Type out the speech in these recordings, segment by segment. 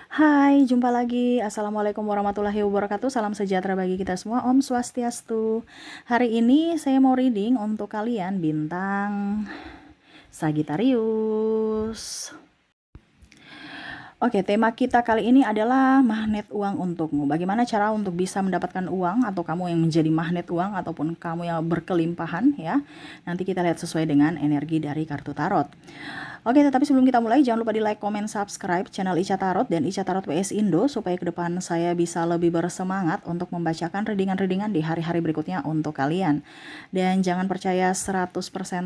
Hai, jumpa lagi. Assalamualaikum warahmatullahi wabarakatuh. Salam sejahtera bagi kita semua. Om Swastiastu. Hari ini saya mau reading untuk kalian bintang Sagittarius. Oke, tema kita kali ini adalah magnet uang untukmu. Bagaimana cara untuk bisa mendapatkan uang atau kamu yang menjadi magnet uang ataupun kamu yang berkelimpahan ya. Nanti kita lihat sesuai dengan energi dari kartu tarot. Oke, tetapi sebelum kita mulai, jangan lupa di like, comment, subscribe channel Ica Tarot dan Ica Tarot WS Indo supaya ke depan saya bisa lebih bersemangat untuk membacakan readingan-readingan di hari-hari berikutnya untuk kalian. Dan jangan percaya 100%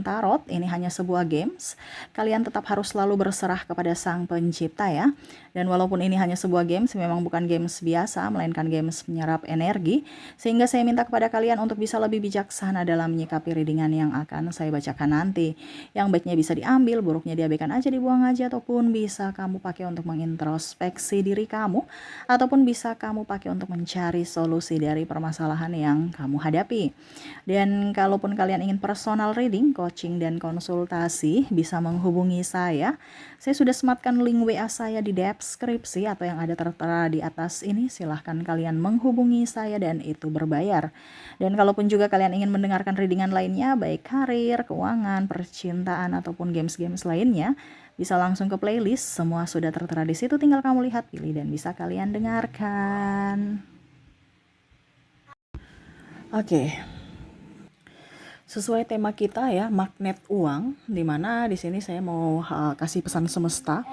tarot, ini hanya sebuah games. Kalian tetap harus selalu berserah kepada Sang Pencipta ya. Dan walaupun ini hanya sebuah games, memang bukan games biasa, melainkan games menyerap energi. Sehingga saya minta kepada kalian untuk bisa lebih bijaksana dalam menyikapi readingan yang akan saya bacakan nanti. Yang baiknya bisa diambil, buruknya diabaikan aja, dibuang aja, ataupun bisa kamu pakai untuk mengintrospeksi diri kamu, ataupun bisa kamu pakai untuk mencari solusi dari permasalahan yang kamu hadapi. Dan kalaupun kalian ingin personal reading, coaching, dan konsultasi, bisa menghubungi saya. Saya sudah sematkan link WA saya di deskripsi atau yang ada tertera di atas ini. Silahkan kalian menghubungi saya dan itu berbayar. Dan kalaupun juga kalian ingin mendengarkan readingan lainnya, baik karir, keuangan, percintaan, ataupun games-games lainnya, bisa langsung ke playlist. Semua sudah tertera di situ, tinggal kamu lihat, pilih, dan bisa kalian dengarkan. Oke. Sesuai tema kita ya, magnet uang, dimana di sini saya mau kasih pesan semesta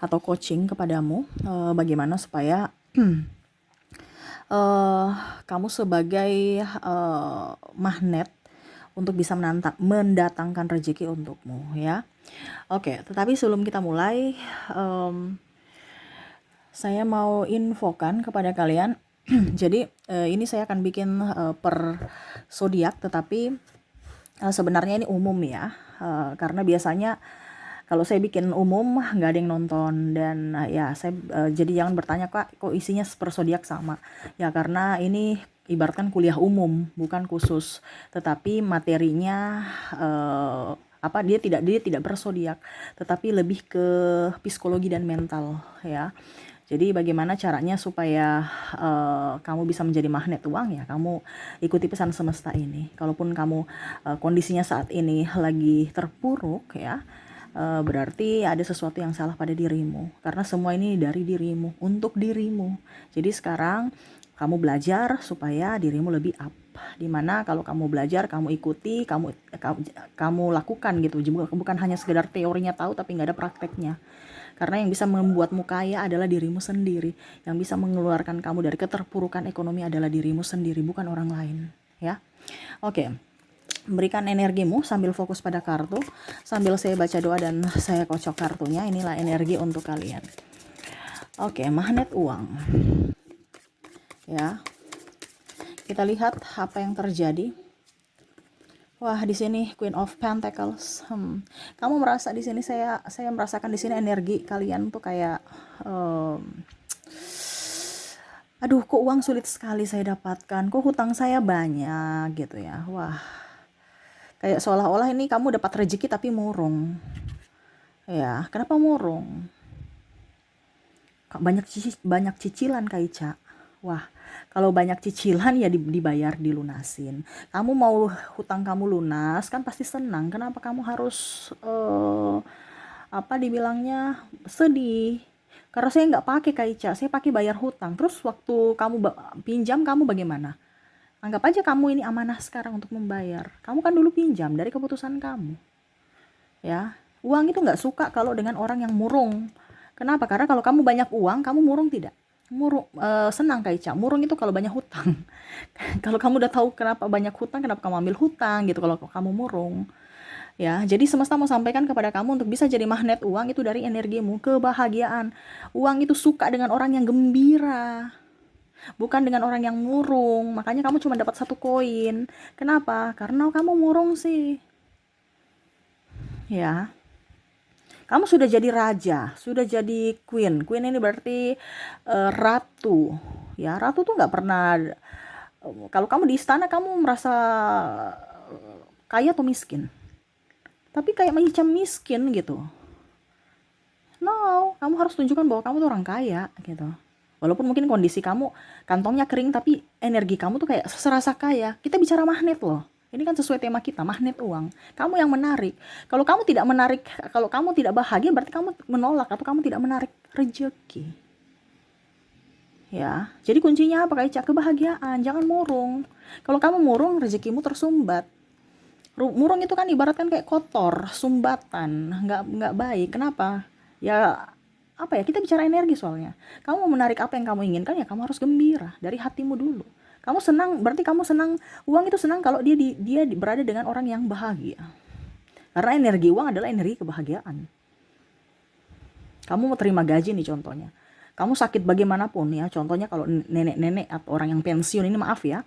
atau coaching kepadamu, bagaimana supaya kamu sebagai magnet untuk bisa mendatangkan rezeki untukmu ya. Oke, tetapi sebelum kita mulai, saya mau infokan kepada kalian. Jadi ini saya akan bikin per zodiak, tetapi sebenarnya ini umum ya, karena biasanya kalau saya bikin umum nggak ada yang nonton dan ya saya jadi jangan bertanya kok isinya per zodiak sama ya, karena ini ibaratkan kuliah umum bukan khusus, tetapi materinya dia tidak berzodiak tetapi lebih ke psikologi dan mental ya. Jadi bagaimana caranya supaya kamu bisa menjadi magnet uang ya, kamu ikuti pesan semesta ini. Kalaupun kamu kondisinya saat ini lagi terpuruk ya, berarti ada sesuatu yang salah pada dirimu. Karena semua ini dari dirimu, untuk dirimu. Jadi sekarang kamu belajar supaya dirimu lebih up. Dimana kalau kamu belajar, kamu ikuti, kamu lakukan gitu. Bukan hanya sekedar teorinya tahu tapi nggak ada prakteknya. Karena yang bisa membuatmu kaya adalah dirimu sendiri. Yang bisa mengeluarkan kamu dari keterpurukan ekonomi adalah dirimu sendiri, bukan orang lain. Ya, oke. Berikan energimu sambil fokus pada kartu. Sambil saya baca doa dan saya kocok kartunya. Inilah energi untuk kalian. Oke, magnet uang. Ya, kita lihat apa yang terjadi. Wah, di sini Queen of Pentacles. Kamu merasa di sini saya merasakan di sini energi kalian tuh kayak aduh, kok uang sulit sekali saya dapatkan, kok hutang saya banyak gitu ya. Wah, kayak seolah-olah ini kamu dapat rezeki tapi murung. Ya, kenapa murung? Banyak cicilan Kak Ica. Wah, kalau banyak cicilan ya dibayar, dilunasin. Kamu mau hutang kamu lunas kan pasti senang. Kenapa kamu harus apa dibilangnya sedih? Karena saya nggak pakai Kak Ica, saya pakai bayar hutang. Terus waktu kamu pinjam, kamu bagaimana? Anggap aja kamu ini amanah sekarang untuk membayar. Kamu kan dulu pinjam dari keputusan kamu. Ya, uang itu nggak suka kalau dengan orang yang murung. Kenapa? Karena kalau kamu banyak uang, kamu murung tidak? Murung, senang Kak Ica. Murung itu kalau banyak hutang. Kalau kamu udah tahu kenapa banyak hutang, kenapa kamu ambil hutang gitu kalau kamu murung. Ya, jadi semesta mau sampaikan kepada kamu untuk bisa jadi magnet uang itu dari energimu, kebahagiaan. Uang itu suka dengan orang yang gembira, bukan dengan orang yang murung. Makanya kamu cuma dapat satu koin. Kenapa? Karena kamu murung sih. Ya, kamu sudah jadi raja, sudah jadi queen. Queen ini berarti ratu. Ya, ratu tuh nggak pernah. Kalau kamu di istana, kamu merasa kaya atau miskin? Tapi kayak macam miskin gitu. No, kamu harus tunjukkan bahwa kamu tuh orang kaya gitu. Walaupun mungkin kondisi kamu kantongnya kering, tapi energi kamu tuh kayak serasa kaya. Kita bicara magnet loh. Ini kan sesuai tema kita, magnet uang. Kamu yang menarik. Kalau kamu tidak menarik, kalau kamu tidak bahagia, berarti kamu menolak atau kamu tidak menarik rezeki. Ya, jadi kuncinya apa Kak Ica? Kebahagiaan, jangan murung. Kalau kamu murung, rezekimu tersumbat. Murung itu kan ibaratkan kayak kotor, sumbatan, nggak baik. Kenapa? Ya apa ya, kita bicara energi soalnya. Kamu mau menarik apa yang kamu inginkan, ya kamu harus gembira dari hatimu dulu. Kamu senang, berarti kamu senang. Uang itu senang kalau dia berada dengan orang yang bahagia. Karena energi uang adalah energi kebahagiaan. Kamu mau terima gaji nih contohnya. Kamu sakit bagaimanapun ya, contohnya kalau nenek-nenek atau orang yang pensiun ini, maaf ya,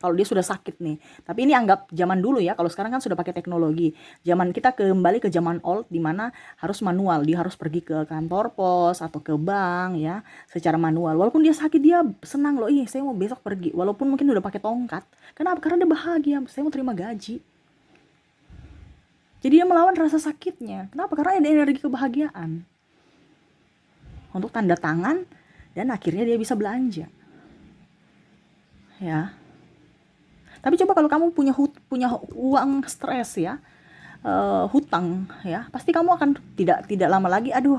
kalau dia sudah sakit nih. Tapi ini anggap zaman dulu ya, kalau sekarang kan sudah pakai teknologi. Zaman kita kembali ke zaman old, di mana harus manual. Dia harus pergi ke kantor pos atau ke bank ya, secara manual. Walaupun dia sakit, dia senang loh, saya mau besok pergi. Walaupun mungkin udah pakai tongkat. Kenapa? Karena dia bahagia, saya mau terima gaji. Jadi dia melawan rasa sakitnya. Kenapa? Karena ada energi kebahagiaan. Untuk tanda tangan, dan akhirnya dia bisa belanja. Ya. Tapi coba kalau kamu punya uang stres ya, hutang ya, pasti kamu akan tidak lama lagi, aduh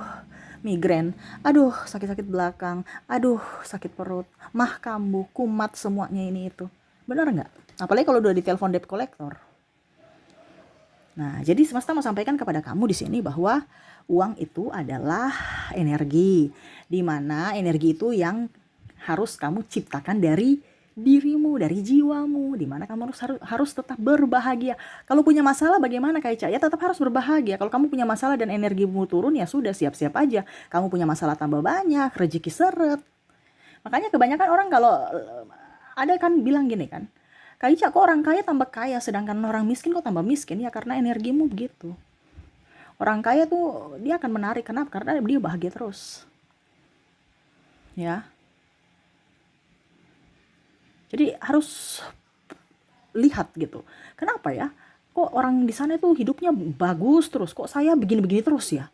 migrain, aduh sakit-sakit belakang, aduh sakit perut, mah kambuh, kumat, semuanya ini itu. Benar nggak? Apalagi kalau udah ditelepon debt collector. Nah, jadi semesta mau sampaikan kepada kamu di sini bahwa uang itu adalah energi, di mana energi itu yang harus kamu ciptakan dari dirimu, dari jiwamu, di mana kamu harus tetap berbahagia. Kalau punya masalah bagaimana Kak Ica? Ya tetap harus berbahagia. Kalau kamu punya masalah dan energimu turun, ya sudah, siap-siap aja. Kamu punya masalah tambah banyak, rezeki seret. Makanya kebanyakan orang kalau ada kan bilang gini kan, Kak Ica, kok orang kaya tambah kaya, sedangkan orang miskin kok tambah miskin? Ya karena energimu begitu. Orang kaya tuh dia akan menarik, kenapa? Karena dia bahagia terus. Ya. Jadi harus lihat gitu. Kenapa ya? Kok orang di sana itu hidupnya bagus terus, kok saya begini-begini terus ya?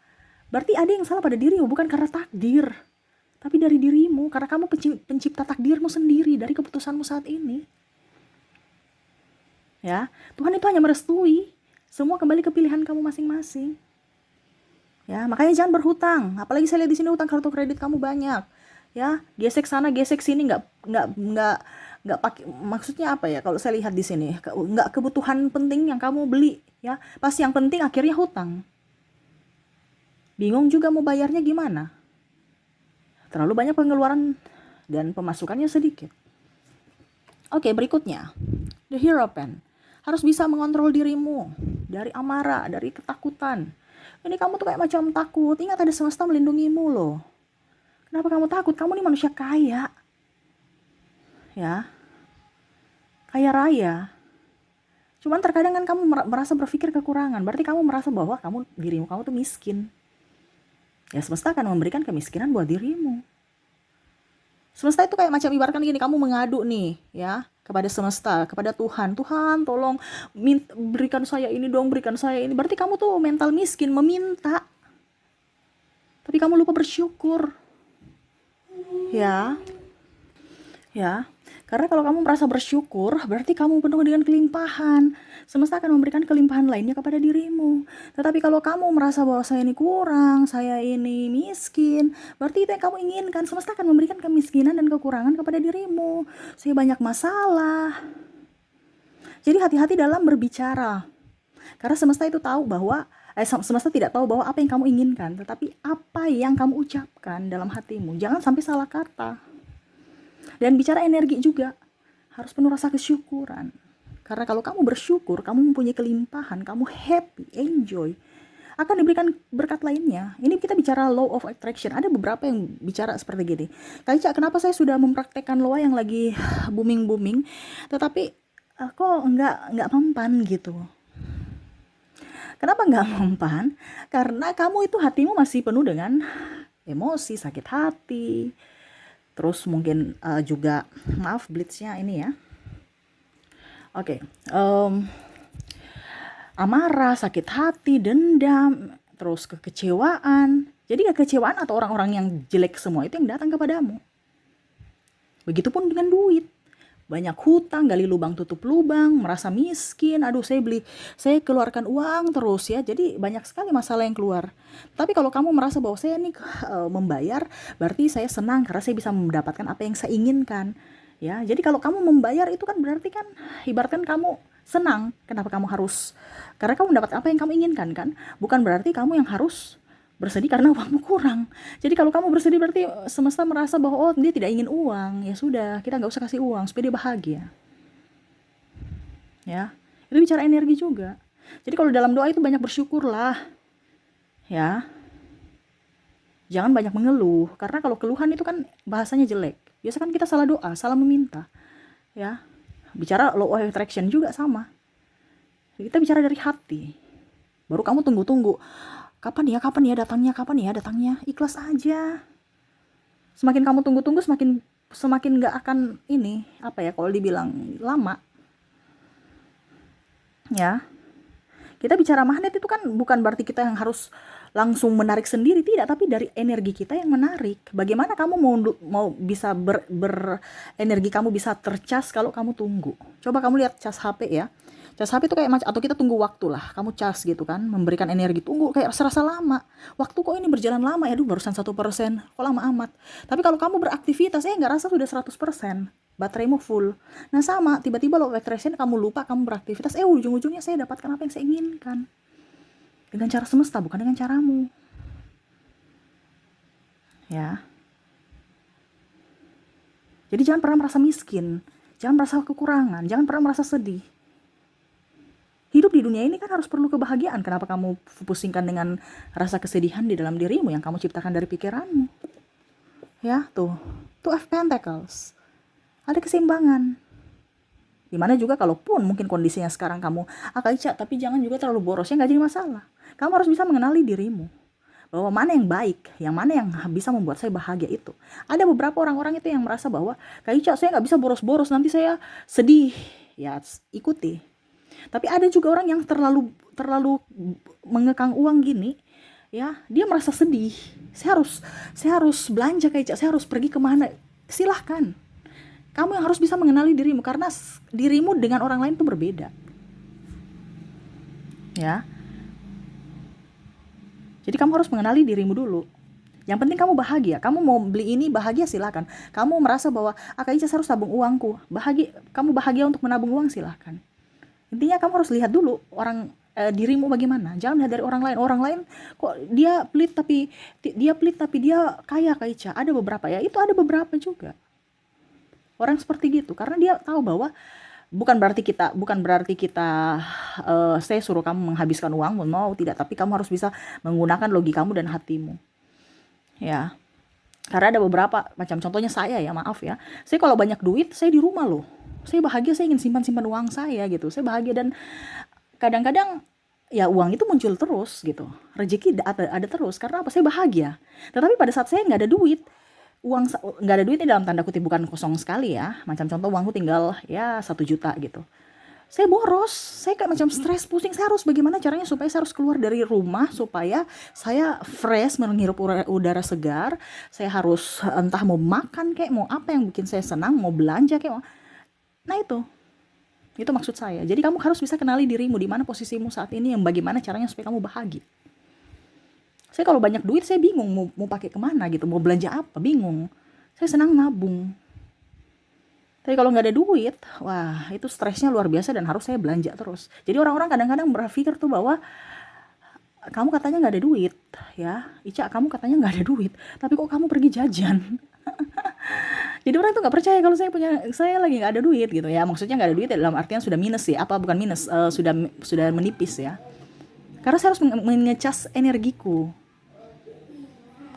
Berarti ada yang salah pada dirimu, bukan karena takdir, tapi dari dirimu, karena kamu pencipta takdirmu sendiri dari keputusanmu saat ini. Ya, Tuhan itu hanya merestui. Semua kembali ke pilihan kamu masing-masing. Ya, makanya jangan berhutang. Apalagi saya lihat di sini hutang kartu kredit kamu banyak. Ya, gesek sana, gesek sini, nggak pakai, maksudnya apa ya, kalau saya lihat di sini nggak kebutuhan penting yang kamu beli ya, pas yang penting akhirnya hutang, bingung juga mau bayarnya gimana, terlalu banyak pengeluaran dan pemasukannya sedikit. Oke, berikutnya the Hierophant, harus bisa mengontrol dirimu dari amarah, dari ketakutan. Ini kamu tuh kayak macam takut, ingat ada semesta melindungimu loh. Kenapa kamu takut? Kamu ini manusia kaya ya, kaya raya. Cuman terkadang kan kamu merasa berpikir kekurangan, berarti kamu merasa bahwa dirimu kamu tuh miskin. Ya semesta akan memberikan kemiskinan buat dirimu. Semesta itu kayak macam ibaratkan gini, kamu mengadu nih ya kepada semesta, kepada Tuhan. Tuhan tolong berikan saya ini dong, berikan saya ini. Berarti kamu tuh mental miskin, meminta. Tapi kamu lupa bersyukur. Ya. Karena kalau kamu merasa bersyukur, berarti kamu penuh dengan kelimpahan. Semesta akan memberikan kelimpahan lainnya kepada dirimu. Tetapi kalau kamu merasa bahwa saya ini kurang, saya ini miskin, berarti itu yang kamu inginkan. Semesta akan memberikan kemiskinan dan kekurangan kepada dirimu. Saya banyak masalah. Jadi hati-hati dalam berbicara. Karena semesta itu tahu bahwa semesta tidak tahu bahwa apa yang kamu inginkan, tetapi apa yang kamu ucapkan dalam hatimu. Jangan sampai salah kata. Dan bicara energi juga, harus penuh rasa kesyukuran. Karena kalau kamu bersyukur, kamu mempunyai kelimpahan, kamu happy, enjoy, akan diberikan berkat lainnya. Ini kita bicara law of attraction. Ada beberapa yang bicara seperti gini. Kak Ica, kenapa saya sudah mempraktekkan law yang lagi booming, tetapi kok nggak mempan gitu? Kenapa nggak mempan? Karena kamu itu hatimu masih penuh dengan emosi, sakit hati. Terus mungkin juga, maaf blitznya ini ya. Oke, amarah, sakit hati, dendam. terus kekecewaan. Jadi kekecewaan atau orang-orang yang jelek semua itu yang datang kepadamu. Begitupun dengan duit. Banyak hutang, gali lubang tutup lubang, merasa miskin, aduh saya keluarkan uang terus ya, jadi banyak sekali masalah yang keluar. Tapi kalau kamu merasa bahwa saya nih membayar, berarti saya senang karena saya bisa mendapatkan apa yang saya inginkan. Ya, jadi kalau kamu membayar itu kan berarti kan ibaratkan kamu senang. Kenapa kamu harus? Karena kamu mendapat apa yang kamu inginkan kan? Bukan berarti kamu yang harus bersedih karena uangmu kurang. Jadi kalau kamu bersedih berarti semesta merasa bahwa oh dia tidak ingin uang. Ya sudah, kita nggak usah kasih uang supaya dia bahagia. Ya, itu bicara energi juga. Jadi kalau dalam doa itu banyak bersyukurlah. Ya, jangan banyak mengeluh. Karena kalau keluhan itu kan bahasanya jelek. Biasa kan kita salah doa, salah meminta. Ya, bicara law of attraction juga sama. Kita bicara dari hati. Baru kamu tunggu-tunggu. Kapan ya datangnya. Ikhlas aja. Semakin kamu tunggu-tunggu, semakin nggak akan ini, apa ya, kalau dibilang lama. Ya. Kita bicara magnet itu kan bukan berarti kita yang harus langsung menarik sendiri, tidak, tapi dari energi kita yang menarik. Bagaimana kamu mau bisa energi kamu bisa tercas kalau kamu tunggu. Coba kamu lihat cas HP ya. Cas HP itu kayak macam, atau kita tunggu waktu lah, kamu cas gitu kan, memberikan energi, tunggu kayak serasa lama. Waktu kok ini berjalan lama ya, barusan 1%, kok lama amat. Tapi kalau kamu beraktivitas, nggak rasa sudah 100%, bateraimu full. Nah sama, tiba-tiba lo attraction, kamu lupa, kamu beraktivitas, ujung-ujungnya saya dapatkan apa yang saya inginkan. Dengan cara semesta, bukan dengan caramu. Ya. Jadi jangan pernah merasa miskin, jangan merasa kekurangan, jangan pernah merasa sedih. Hidup di dunia ini kan harus perlu kebahagiaan. Kenapa kamu pusingkan dengan rasa kesedihan di dalam dirimu yang kamu ciptakan dari pikiranmu? Ya, tuh of Pentacles. Ada keseimbangan. Dimana juga kalaupun mungkin kondisinya sekarang kamu Ica, tapi jangan juga terlalu boros, ya nggak jadi masalah. Kamu harus bisa mengenali dirimu. Bahwa mana yang baik, yang mana yang bisa membuat saya bahagia itu. Ada beberapa orang-orang itu yang merasa bahwa, Kak Ica, saya nggak bisa boros-boros, nanti saya sedih. Ya, ikuti. Tapi ada juga orang yang terlalu mengekang uang gini, ya, dia merasa sedih. Saya harus belanja kayak, saya harus pergi kemana? Silahkan. Kamu yang harus bisa mengenali dirimu, karena dirimu dengan orang lain itu berbeda. Ya. Jadi kamu harus mengenali dirimu dulu. Yang penting kamu bahagia. Kamu mau beli ini bahagia, silakan. Kamu merasa bahwa Kak Ica harus tabung uangku. Kamu bahagia untuk menabung uang, silakan. Intinya kamu harus lihat dulu dirimu bagaimana. Jangan lihat dari orang lain. Orang lain kok dia pelit tapi dia kaya, Kak Ica. Ada beberapa ya. Itu ada beberapa juga. Orang seperti gitu, karena dia tahu bahwa bukan berarti kita saya suruh kamu menghabiskan uang, mau tidak, tapi kamu harus bisa menggunakan logikamu dan hatimu. Ya. Karena ada beberapa macam, contohnya saya ya, maaf ya. Saya kalau banyak duit, saya di rumah loh. Saya bahagia, saya ingin simpan uang saya gitu. Saya bahagia, dan kadang-kadang ya uang itu muncul terus gitu. Rezeki ada terus, karena apa? Saya bahagia. Tetapi pada saat saya nggak ada duit, nggak ada duitnya dalam tanda kutip, bukan kosong sekali ya. Macam contoh, uangku tinggal ya 1 juta gitu. Saya boros, saya kayak macam stres, pusing. Saya harus bagaimana caranya supaya saya harus keluar dari rumah supaya saya fresh, menghirup udara segar. Saya harus entah mau makan kayak, mau apa yang bikin saya senang, mau belanja kayak. Nah itu maksud saya. Jadi kamu harus bisa kenali dirimu, di mana posisimu saat ini, yang bagaimana caranya supaya kamu bahagia. Saya kalau banyak duit, saya bingung mau pakai kemana gitu, mau belanja apa, bingung. Saya senang nabung. Tapi kalau nggak ada duit, wah itu stresnya luar biasa, dan harus saya belanja terus. Jadi orang-orang kadang-kadang berpikir tuh bahwa kamu katanya nggak ada duit, ya Ica, kamu katanya nggak ada duit, tapi kok kamu pergi jajan? Jadi orang tuh nggak percaya kalau saya lagi nggak ada duit gitu ya. Maksudnya nggak ada duit dalam artian sudah minus ya, bukan minus, sudah menipis ya. Karena saya harus mengecas energiku.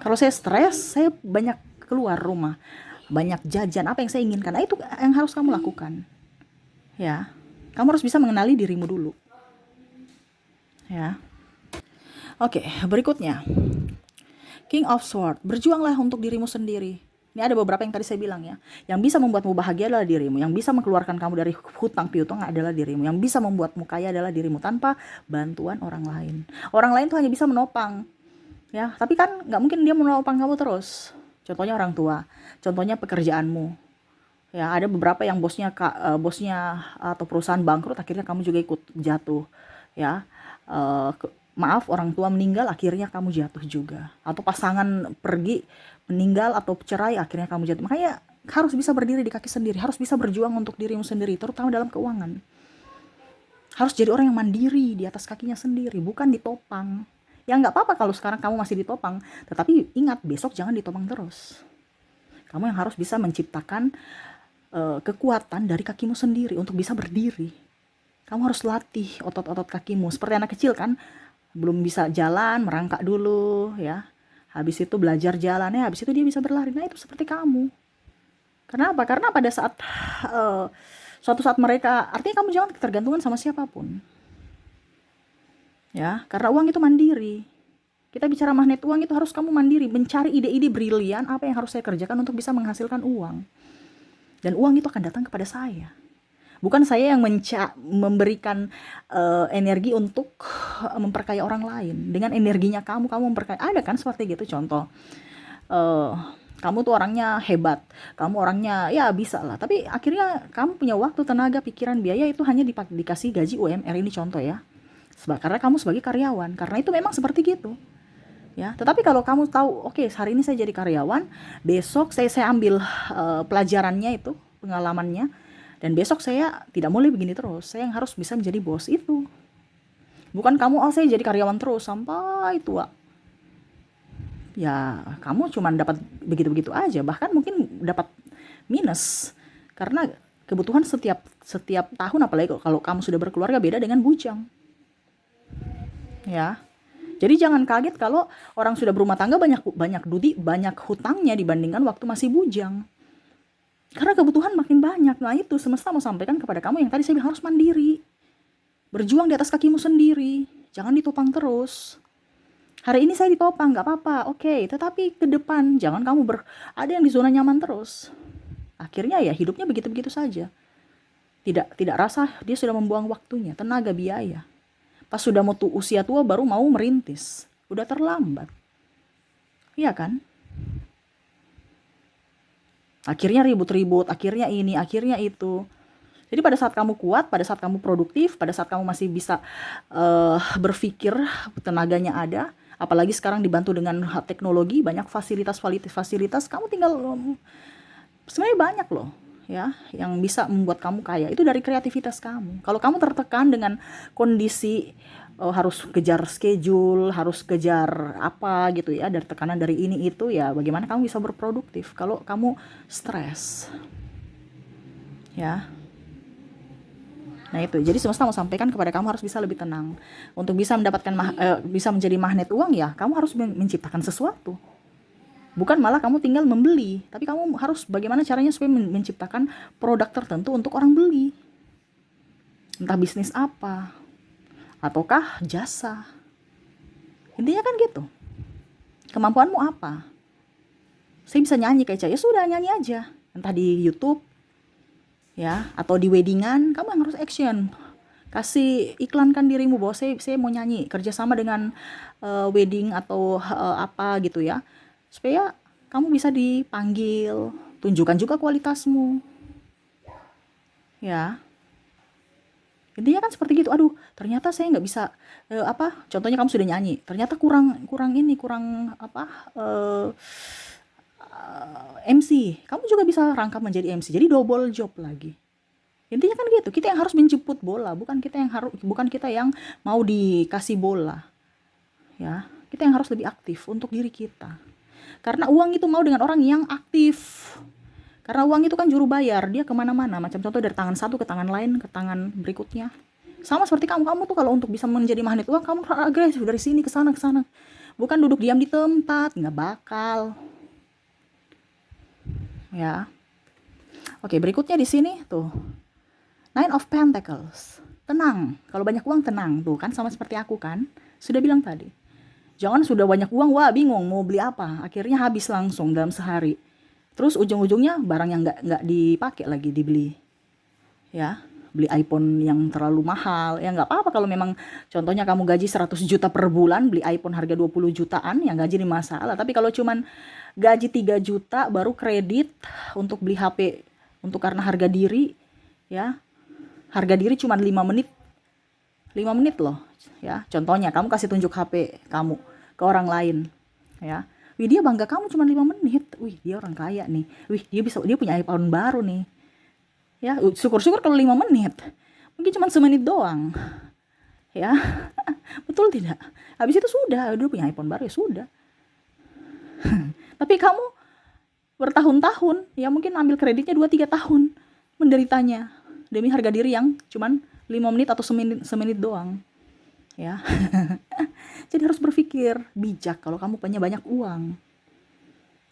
Kalau saya stres, saya banyak keluar rumah, banyak jajan apa yang saya inginkan. Nah itu yang harus kamu lakukan. Ya, kamu harus bisa mengenali dirimu dulu. Ya. Oke, berikutnya King of Swords. Berjuanglah untuk dirimu sendiri. Ini ada beberapa yang tadi saya bilang ya. Yang bisa membuatmu bahagia adalah dirimu. Yang bisa mengeluarkan kamu dari hutang piutang adalah dirimu. Yang bisa membuatmu kaya adalah dirimu tanpa bantuan orang lain. Orang lain tuh hanya bisa menopang. Ya, tapi kan nggak mungkin dia menopang kamu terus. Contohnya orang tua. Contohnya pekerjaanmu. Ya, ada beberapa yang bosnya atau perusahaan bangkrut, akhirnya kamu juga ikut jatuh. Ya, maaf, orang tua meninggal, akhirnya kamu jatuh juga. Atau pasangan pergi meninggal atau cerai, akhirnya kamu jatuh. Makanya harus bisa berdiri di kaki sendiri, harus bisa berjuang untuk dirimu sendiri, terutama dalam keuangan. Harus jadi orang yang mandiri di atas kakinya sendiri, bukan ditopang. Ya nggak apa-apa kalau sekarang kamu masih ditopang, tetapi ingat, besok jangan ditopang terus. Kamu yang harus bisa menciptakan kekuatan dari kakimu sendiri untuk bisa berdiri. Kamu harus latih otot-otot kakimu. Seperti anak kecil kan, belum bisa jalan, merangkak dulu ya. Habis itu belajar jalan, ya habis itu dia bisa berlari. Nah, itu seperti kamu. Kenapa? Karena pada saat suatu saat mereka, artinya kamu jangan ketergantungan sama siapapun. Ya, karena uang itu mandiri. Kita bicara magnet uang itu harus kamu mandiri, mencari ide-ide brilian apa yang harus saya kerjakan untuk bisa menghasilkan uang. Dan uang itu akan datang kepada saya. Bukan saya yang memberikan energi untuk memperkaya orang lain. Dengan energinya kamu memperkaya. Ada kan seperti gitu contoh. Kamu tuh orangnya hebat. Kamu orangnya ya bisa lah. Tapi akhirnya kamu punya waktu, tenaga, pikiran, biaya itu hanya dikasih gaji UMR, ini contoh ya. Karena kamu sebagai karyawan. Karena itu memang seperti gitu. Ya, tetapi kalau kamu tahu, oke, hari ini saya jadi karyawan, besok saya ambil pelajarannya itu, pengalamannya, dan besok saya tidak boleh begini terus. Saya yang harus bisa menjadi bos itu. Bukan kamu, saya jadi karyawan terus sampai tua. Ya, kamu cuma dapat begitu-begitu aja, bahkan mungkin dapat minus. Karena kebutuhan setiap tahun, apalagi kalau kamu sudah berkeluarga, beda dengan bujang. Ya. Jadi jangan kaget kalau orang sudah berumah tangga banyak hutangnya dibandingkan waktu masih bujang. Karena kebutuhan makin banyak. Nah, itu semesta mau sampaikan kepada kamu yang tadi saya bilang, harus mandiri. Berjuang di atas kakimu sendiri. Jangan ditopang terus. Hari ini saya ditopang, nggak apa-apa, oke. Tetapi ke depan jangan kamu ada yang di zona nyaman terus. Akhirnya ya hidupnya begitu-begitu saja. Tidak rasa dia sudah membuang waktunya, tenaga, biaya. Pas sudah mau usia tua baru mau merintis. Udah terlambat. Iya kan? Akhirnya ribut-ribut, akhirnya ini, akhirnya itu. Jadi pada saat kamu kuat, pada saat kamu produktif, pada saat kamu masih bisa berpikir, tenaganya ada, apalagi sekarang dibantu dengan teknologi, banyak fasilitas, kamu tinggal, sebenarnya banyak loh ya yang bisa membuat kamu kaya. Itu dari kreativitas kamu. Kalau kamu tertekan dengan kondisi harus kejar schedule, harus kejar apa gitu ya, dari tekanan dari ini itu, ya bagaimana kamu bisa berproduktif kalau kamu stres ya. Nah itu, jadi semesta mau sampaikan kepada kamu harus bisa lebih tenang. Untuk bisa mendapatkan bisa menjadi magnet uang, ya kamu harus menciptakan sesuatu. Bukan malah kamu tinggal membeli, tapi kamu harus bagaimana caranya supaya menciptakan produk tertentu untuk orang beli. Entah bisnis apa, ataukah jasa. Intinya kan gitu. Kemampuanmu apa? Saya bisa nyanyi kayak ya sudah, nyanyi aja. Entah di YouTube, ya, atau di weddingan, kamu yang harus action. Kasih, iklankan dirimu bahwa saya mau nyanyi, kerjasama dengan wedding atau apa gitu ya. Supaya kamu bisa dipanggil, tunjukkan juga kualitasmu. Ya. Intinya kan seperti gitu. Aduh, ternyata saya nggak bisa contohnya kamu sudah nyanyi, ternyata kurang MC. Kamu juga bisa rangkap menjadi MC. Jadi double job lagi. Intinya kan gitu. Kita yang harus menjemput bola, bukan kita yang mau dikasih bola. Ya, kita yang harus lebih aktif untuk diri kita. Karena uang itu mau dengan orang yang aktif. Karena uang itu kan juru bayar, dia kemana-mana. Macam contoh dari tangan satu ke tangan lain, ke tangan berikutnya. Sama seperti kamu tuh kalau untuk bisa menjadi magnet uang, kamu harus agresif dari sini ke sana. Bukan duduk diam di tempat, nggak bakal. Ya. Oke, berikutnya di sini tuh. Nine of Pentacles. Tenang. Kalau banyak uang tenang. Tuh kan sama seperti aku kan. Sudah bilang tadi. Jangan sudah banyak uang, wah bingung mau beli apa. Akhirnya habis langsung dalam sehari. Terus ujung-ujungnya barang yang nggak dipakai lagi dibeli, ya. Beli iPhone yang terlalu mahal, ya nggak apa-apa kalau memang contohnya kamu gaji 100 juta per bulan, beli iPhone harga 20 jutaan, yang gaji ini masalah. Tapi kalau cuman gaji 3 juta baru kredit untuk beli HP untuk karena harga diri, ya. Harga diri cuman 5 menit loh, ya. Contohnya kamu kasih tunjuk HP kamu ke orang lain, ya. Wih, dia bangga kamu cuma 5 menit. Wih, dia orang kaya nih. Wih, dia punya iPhone baru nih. Ya, syukur-syukur kalau 5 menit. Mungkin cuma semenit doang. Ya. Betul tidak? Habis itu sudah, dia punya iPhone baru ya sudah. Tapi kamu bertahun-tahun, ya mungkin ambil kreditnya 2-3 tahun menderitanya demi harga diri yang cuman 5 menit atau semenit doang. Ya. Jadi harus berpikir bijak kalau kamu punya banyak uang.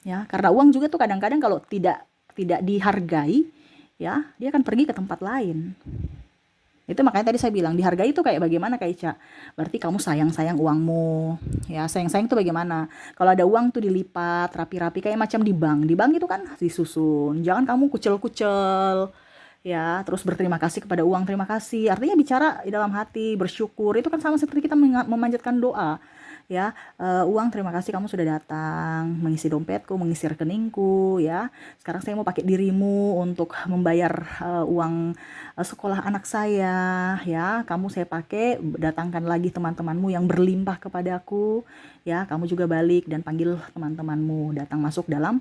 Ya, karena uang juga tuh kadang-kadang kalau tidak dihargai, ya, dia akan pergi ke tempat lain. Itu makanya tadi saya bilang dihargai itu kayak bagaimana, Kak Ica? Berarti kamu sayang-sayang uangmu. Ya, sayang-sayang itu bagaimana? Kalau ada uang tuh dilipat rapi-rapi kayak macam di bank. Di bank itu kan disusun. Jangan kamu kucel-kucel. Ya, terus berterima kasih kepada uang, terima kasih. Artinya bicara di dalam hati, bersyukur. Itu kan sama seperti kita memanjatkan doa. Ya, uang terima kasih kamu sudah datang, mengisi dompetku, mengisi rekeningku, ya. Sekarang saya mau pakai dirimu untuk membayar uang sekolah anak saya, ya. Kamu saya pakai, datangkan lagi teman-temanmu yang berlimpah kepadaku, ya. Kamu juga balik dan panggil teman-temanmu datang masuk dalam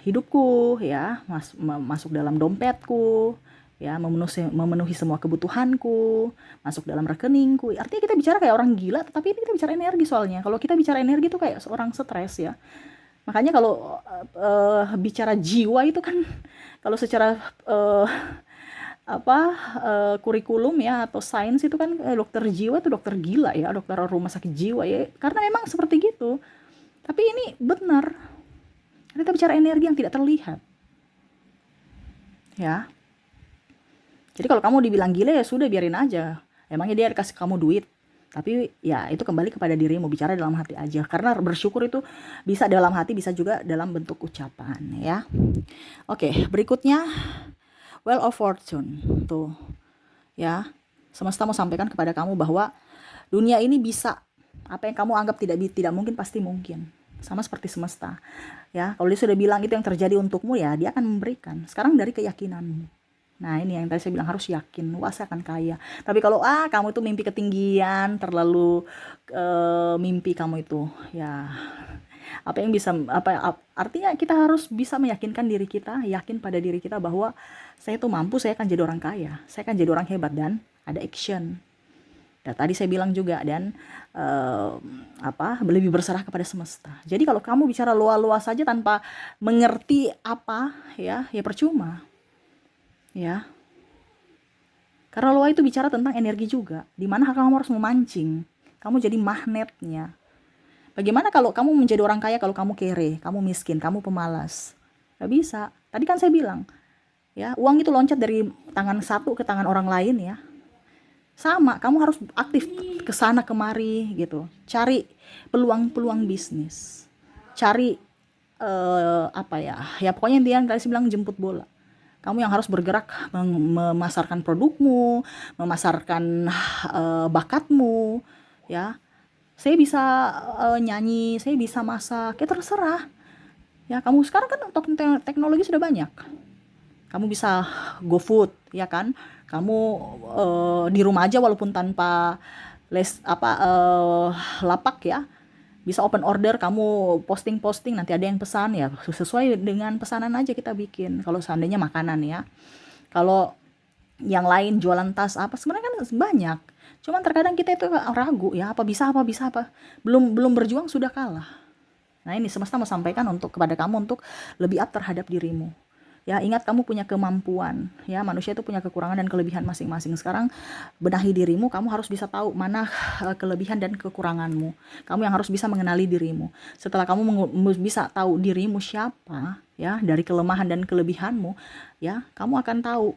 hidupku, ya, masuk dalam dompetku, ya, memenuhi semua kebutuhanku, masuk dalam rekeningku. Artinya kita bicara kayak orang gila, tetapi ini kita bicara energi soalnya. Kalau kita bicara energi itu kayak seorang stres, ya. Makanya kalau bicara jiwa itu kan kalau secara kurikulum, ya, atau sains itu kan dokter jiwa itu dokter gila, ya, dokter rumah sakit jiwa, ya. Karena memang seperti gitu. Tapi ini benar. Kita bicara energi yang tidak terlihat. Ya. Jadi kalau kamu dibilang gila ya sudah biarin aja. Emangnya dia kasih kamu duit. Tapi ya itu kembali kepada dirimu, bicara dalam hati aja. Karena bersyukur itu bisa dalam hati, bisa juga dalam bentuk ucapan, ya. Oke, berikutnya Wheel of Fortune. Tuh. Ya. Semesta mau sampaikan kepada kamu bahwa dunia ini bisa, apa yang kamu anggap tidak mungkin pasti mungkin. Sama seperti semesta, ya. Kalau dia sudah bilang itu yang terjadi untukmu, ya dia akan memberikan. Sekarang dari keyakinanmu. Nah, ini yang tadi saya bilang, harus yakin, wah saya akan kaya. Tapi kalau kamu itu mimpi ketinggian, terlalu mimpi kamu itu, ya apa yang bisa, artinya kita harus bisa meyakinkan diri kita, yakin pada diri kita bahwa saya itu mampu, saya akan jadi orang kaya, saya akan jadi orang hebat, dan ada action. Ya, tadi saya bilang juga, dan lebih berserah kepada semesta. Jadi kalau kamu bicara luas-luas saja tanpa mengerti apa, ya percuma. Ya. Karena luas itu bicara tentang energi juga, di mana kamu harus memancing. Kamu jadi magnetnya. Bagaimana kalau kamu menjadi orang kaya kalau kamu kere, kamu miskin, kamu pemalas? Gak bisa. Tadi kan saya bilang, ya, uang itu loncat dari tangan satu ke tangan orang lain, ya. Sama, kamu harus aktif ke sana kemari gitu. Cari peluang-peluang bisnis. Cari ya pokoknya intinya tadi saya bilang jemput bola. Kamu yang harus bergerak memasarkan produkmu, memasarkan bakatmu, ya. Saya bisa nyanyi, saya bisa masak, ya terserah. Ya, kamu sekarang kan untuk teknologi sudah banyak. Kamu bisa GoFood, ya kan? Kamu di rumah aja walaupun tanpa lapak, ya. Bisa open order, kamu posting nanti ada yang pesan, ya sesuai dengan pesanan aja kita bikin. Kalau seandainya makanan, ya. Kalau yang lain jualan tas sebenarnya kan banyak. Cuman terkadang kita itu ragu, ya, apa bisa. Belum berjuang sudah kalah. Nah, ini semesta mau sampaikan kepada kamu untuk lebih up terhadap dirimu. Ya, ingat kamu punya kemampuan, ya. Manusia itu punya kekurangan dan kelebihan masing-masing. Sekarang benahi dirimu, kamu harus bisa tahu mana kelebihan dan kekuranganmu. Kamu yang harus bisa mengenali dirimu. Setelah kamu bisa tahu dirimu siapa, ya, dari kelemahan dan kelebihanmu, ya, kamu akan tahu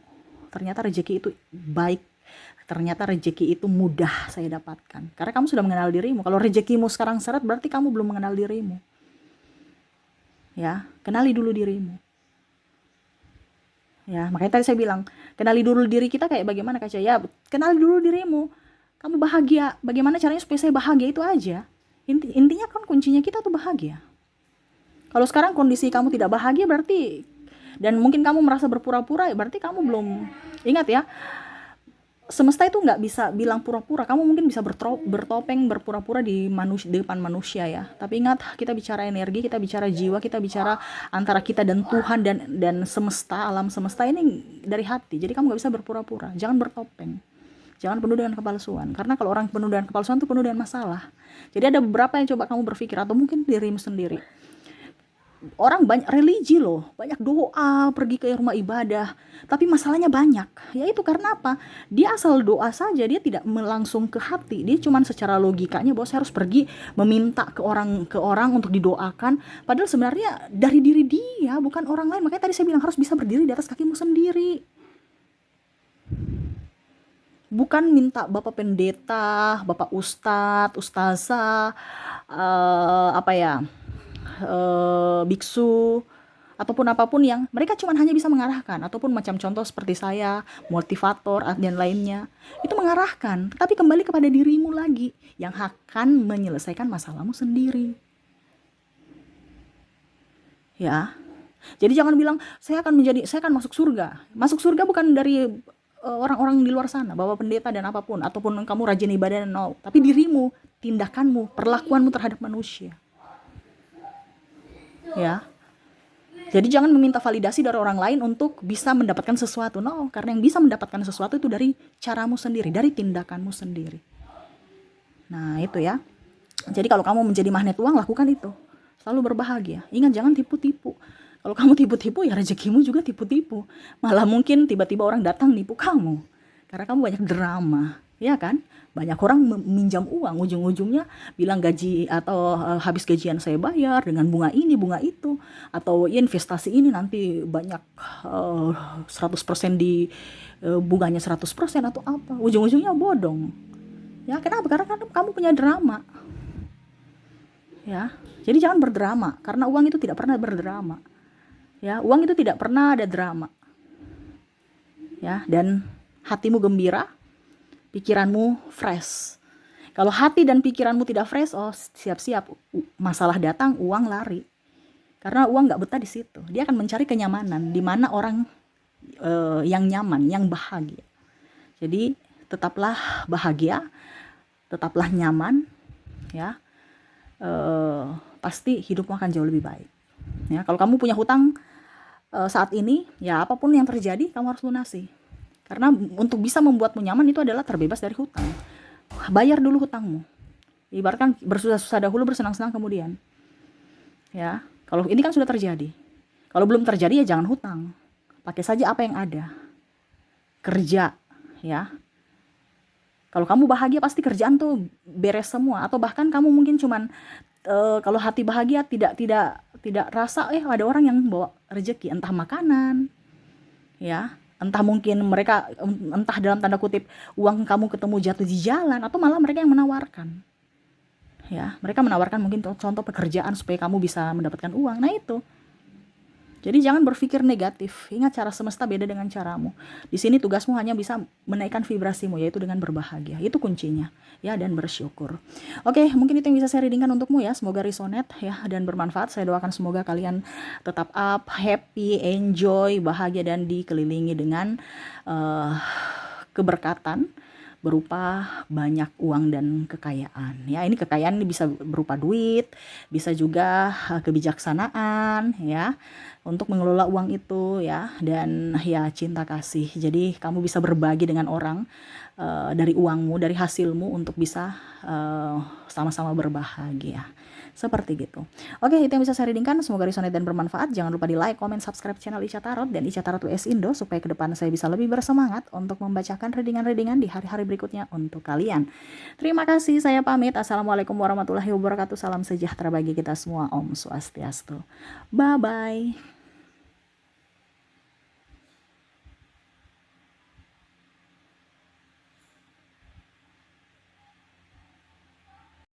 ternyata rezeki itu baik. Ternyata rezeki itu mudah saya dapatkan. Karena kamu sudah mengenal dirimu. Kalau rezekimu sekarang seret, berarti kamu belum mengenal dirimu. Ya, kenali dulu dirimu. Ya, makanya tadi saya bilang, kenali dulu diri kita kayak bagaimana Kak Cia. Ya, kenali dulu dirimu. Kamu bahagia, bagaimana caranya supaya saya bahagia, itu aja. Intinya kan kuncinya kita tuh bahagia. Kalau sekarang kondisi kamu tidak bahagia berarti, dan mungkin kamu merasa berpura-pura, berarti kamu belum, ingat ya, semesta itu nggak bisa bilang pura-pura. Kamu mungkin bisa bertopeng berpura-pura di depan manusia ya, tapi ingat, kita bicara energi, kita bicara jiwa, kita bicara antara kita dan Tuhan dan semesta, alam semesta ini dari hati. Jadi kamu nggak bisa berpura-pura, jangan bertopeng, jangan penuh dengan kepalsuan. Karena kalau orang penuh dengan kepalsuan itu penuh dengan masalah. Jadi ada beberapa yang coba kamu berpikir, atau mungkin dirimu sendiri, orang banyak religi loh, banyak doa, pergi ke rumah ibadah, tapi masalahnya banyak. Ya itu karena apa? Dia asal doa saja, dia tidak langsung ke hati. Dia cuma secara logikanya bahwa saya harus pergi meminta ke orang untuk didoakan, padahal sebenarnya dari diri dia, bukan orang lain. Makanya tadi saya bilang harus bisa berdiri di atas kakimu sendiri. Bukan minta Bapak pendeta, Bapak ustadz, ustazah, apa ya, biksu, ataupun apapun yang mereka cuma hanya bisa mengarahkan, ataupun macam contoh seperti saya, motivator dan lainnya, itu mengarahkan, tapi kembali kepada dirimu lagi yang akan menyelesaikan masalahmu sendiri. Ya, jadi jangan bilang saya akan masuk surga. Masuk surga bukan dari orang-orang di luar sana, bawa pendeta dan apapun, ataupun kamu rajin ibadah dan no, tapi dirimu, tindakanmu, perlakuanmu terhadap manusia. Ya, jadi jangan meminta validasi dari orang lain untuk bisa mendapatkan sesuatu. No, karena yang bisa mendapatkan sesuatu itu dari caramu sendiri, dari tindakanmu sendiri. Nah, itu ya. Jadi kalau kamu menjadi magnet uang, lakukan itu. Selalu berbahagia. Ingat, jangan tipu-tipu. Kalau kamu tipu-tipu, ya rezekimu juga tipu-tipu. Malah mungkin tiba-tiba orang datang nipu kamu. Karena kamu banyak drama. Ya kan? Banyak orang meminjam uang, ujung-ujungnya bilang gaji atau habis gajian saya bayar dengan bunga ini, bunga itu, atau investasi ini nanti banyak 100% di bunganya 100% atau apa. Ujung-ujungnya bodong. Ya, kenapa? Karena kan kamu punya drama. Ya. Jadi jangan berdrama, karena uang itu tidak pernah berdrama. Ya, uang itu tidak pernah ada drama. Ya, dan hatimu gembira, pikiranmu fresh. Kalau hati dan pikiranmu tidak fresh, oh siap-siap masalah datang, uang lari. Karena uang nggak betah di situ. Dia akan mencari kenyamanan, di mana orang yang nyaman, yang bahagia. Jadi tetaplah bahagia, tetaplah nyaman, ya. Pasti hidupmu akan jauh lebih baik. Ya, kalau kamu punya hutang saat ini, ya apapun yang terjadi, kamu harus lunasi. Karena untuk bisa membuatmu nyaman itu adalah terbebas dari hutang. Bayar dulu hutangmu. Ibaratkan bersusah-susah dahulu, bersenang-senang kemudian. Ya, kalau ini kan sudah terjadi. Kalau belum terjadi ya jangan hutang. Pakai saja apa yang ada. Kerja, ya. Kalau kamu bahagia pasti kerjaan tuh beres semua. Atau bahkan kamu mungkin cuman kalau hati bahagia tidak rasa ada orang yang bawa rezeki, entah makanan, ya. Entah mungkin mereka, entah dalam tanda kutip uang kamu ketemu jatuh di jalan, atau malah mereka yang menawarkan. Ya, mereka menawarkan mungkin contoh pekerjaan supaya kamu bisa mendapatkan uang. Nah itu. Jadi jangan berpikir negatif. Ingat, cara semesta beda dengan caramu. Di sini tugasmu hanya bisa menaikkan vibrasimu, yaitu dengan berbahagia. Itu kuncinya, ya, dan bersyukur. Oke, mungkin itu yang bisa saya readingkan untukmu ya. Semoga resonate ya dan bermanfaat. Saya doakan semoga kalian tetap up, happy, enjoy, bahagia, dan dikelilingi dengan keberkatan berupa banyak uang dan kekayaan. Ya, ini kekayaan ini bisa berupa duit, bisa juga kebijaksanaan ya untuk mengelola uang itu ya, dan ya cinta kasih. Jadi kamu bisa berbagi dengan orang dari uangmu, dari hasilmu untuk bisa sama-sama berbahagia. Seperti gitu. Oke, itu yang bisa saya readingkan. Semoga resonate dan bermanfaat. Jangan lupa di like, comment, subscribe channel Ica Tarot dan Ica Tarot US Indo supaya ke depan saya bisa lebih bersemangat untuk membacakan readingan-readingan di hari-hari berikutnya untuk kalian. Terima kasih, saya pamit. Assalamualaikum warahmatullahi wabarakatuh. Salam sejahtera bagi kita semua. Om Swastiastu. Bye-bye.